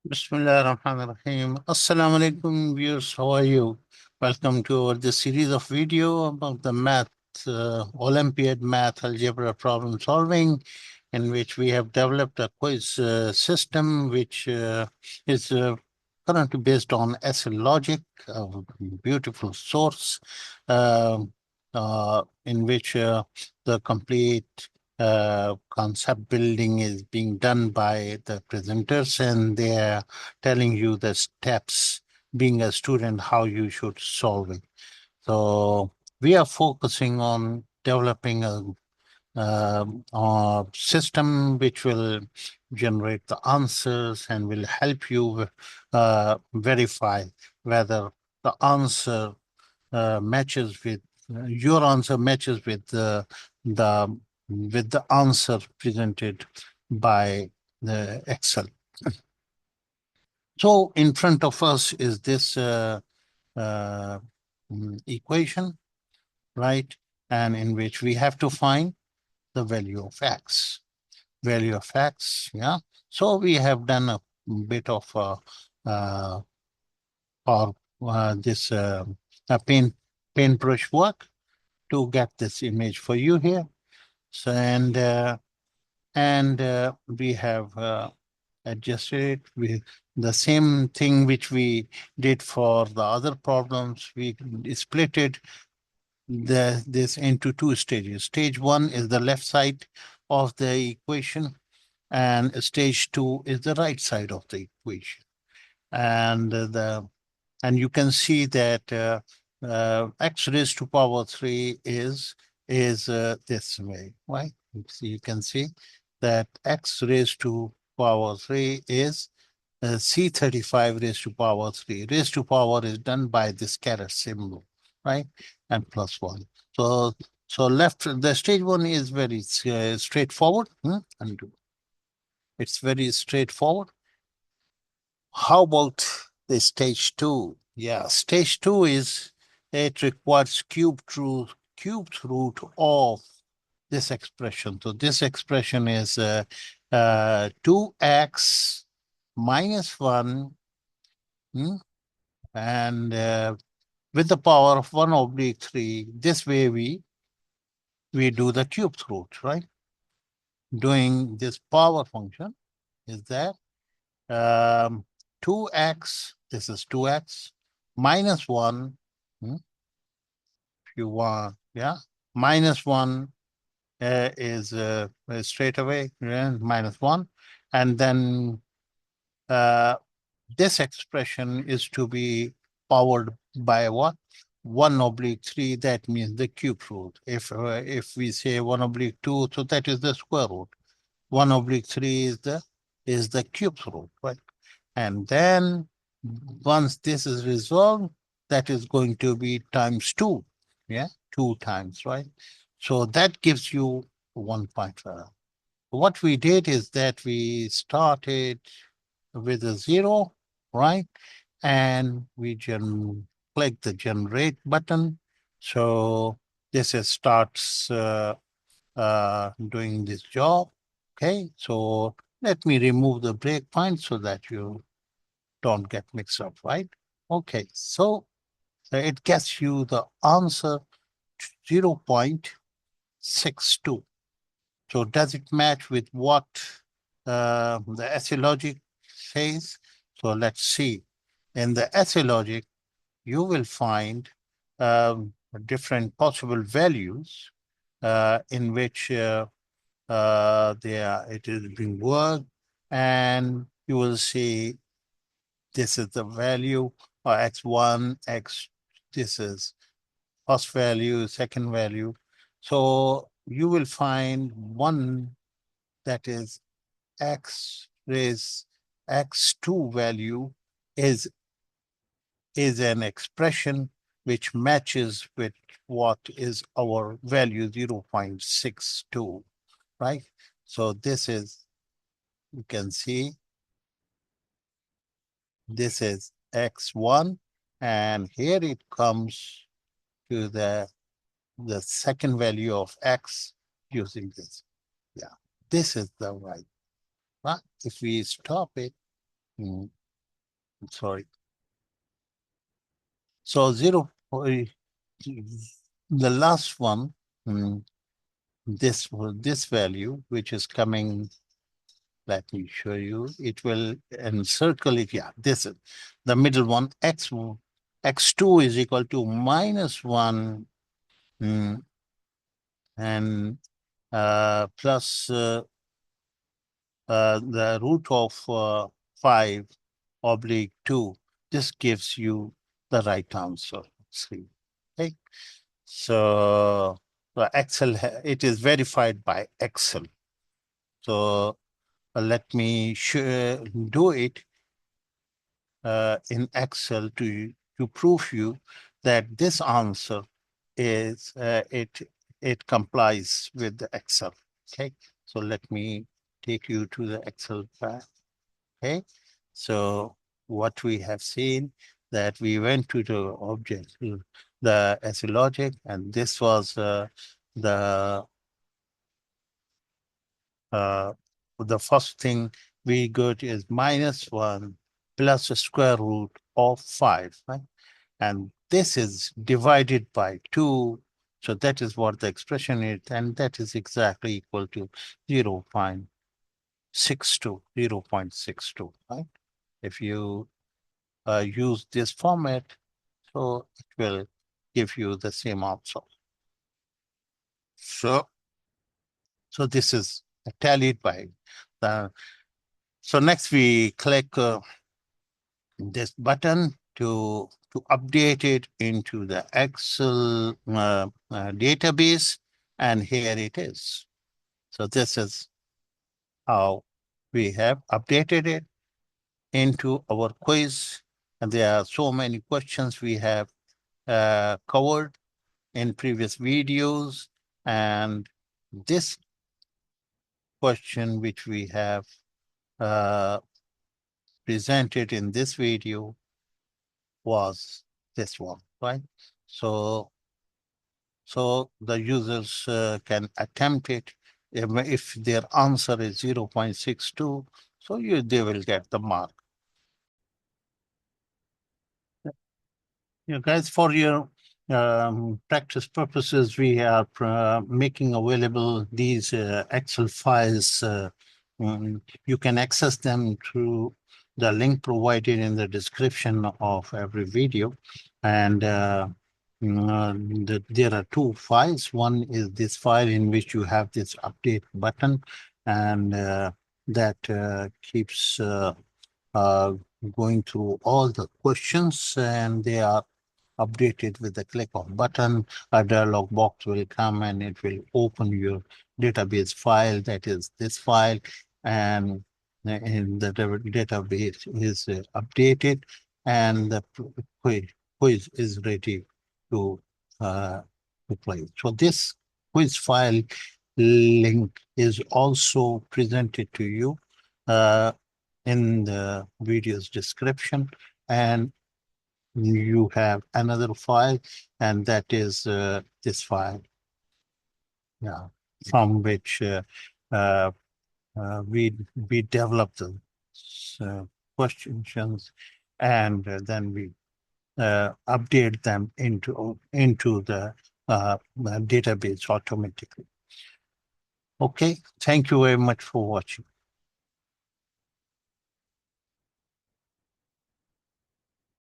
Bismillah ar-Rahman ar-Rahim. Assalamu alaikum viewers, how are you? Welcome to this series of video about the math, Olympiad math algebra problem solving, in which we have developed a quiz system which is currently based on essay logic, a beautiful source, uh, in which the complete concept building is being done by the presenters, and they're telling you the steps, being a student, how you should solve it. So we are focusing on developing a system which will generate the answers and will help you verify whether the answer matches with your answer matches the with the answer presented by the Excel. So in front of us is this uh, equation, right? And in which we have to find the value of x. Value of x, yeah. So we have done a bit of uh, or this paintbrush work to get this image for you here. So and we have adjusted it with the same thing which we did for the other problems. We split it this into two stages. Stage one is the left side of the equation, and stage two is the right side of the equation. And you can see that x raised to power 3 is this way, right? So you can see that x raised to power 3 is C35 raised to power 3. Raised to power is done by this caret symbol, right? And plus 1. So the stage one is very straightforward. Undo. It's very straightforward. How about the stage two? Yeah, stage two is it requires cubed root of this expression. So this expression is 2x minus 1 and with the power of 1 oblique 3. This way we do the cubed root, right? Doing this power function is that 2x, this is 2x, minus 1, if you want, yeah, minus 1 is straight away, yeah, minus 1. And then this expression is to be powered by what? 1 oblique 3, that means the cube root. If we say 1 oblique 2, so that is the square root. 1 oblique 3 is the cube root, right? And then once this is resolved, that is going to be times 2. Yeah, 2 times, right? So that gives you 1.5. What we did is that we started with a 0, right? And we click the generate button. So this starts doing this job. Okay, so let me remove the breakpoint so that you don't get mixed up, right? Okay, so it gets you the answer 0.62. So does it match with what the essay logic says? So let's see. In the essay logic, you will find different possible values in which it is being worked, and you will see this is the value or x1, this is first value, second value. So you will find one that is x raised x2 value is an expression which matches with what is our value 0.62, right? So this is, you can see, this is x1, and here it comes to the second value of x using this. Yeah, this is the right. If we stop it, sorry. So the last one, this value, which is coming, let me show you, it will encircle it. Yeah, this is the middle one, x2 is equal to -1 and plus the root of 5/2. This gives you the right answer. See, okay. So the Excel, it is verified by Excel. So let me do it in Excel to prove you that this answer is it complies with the Excel. Okay, so let me take you to the Excel file. Okay, so what we have seen, that we went to the object, the SE logic, and this was the uh, the first thing we got is -1 plus the square root of 5, right? And this is divided by 2. So that is what the expression is, and that is exactly equal to 0.62, right? If you use this format, so it will give you the same answer. So this is tallied by the. So next we click this button to update it into the Excel database, and here it is. So this is how we have updated it into our quiz, and there are so many questions we have covered in previous videos, and this question which we have uh, presented in this video was this one, right? So the users can attempt it. If their answer is 0.62, so they will get the mark. You guys, for your practice purposes, we are making available these Excel files. You can access them through the link provided in the description of every video. And there are two files. One is this file in which you have this update button, and that keeps uh, going through all the questions, and they are updated with the click of button. A dialog box will come and it will open your database file, that is this file, and in the database is updated, and the quiz is ready to uh, play. So this quiz file link is also presented to you in the video's description, and you have another file, and that is this file, yeah, from which uh, we develop the uh, questions, and then we update them into the database automatically. Okay, thank you very much for watching.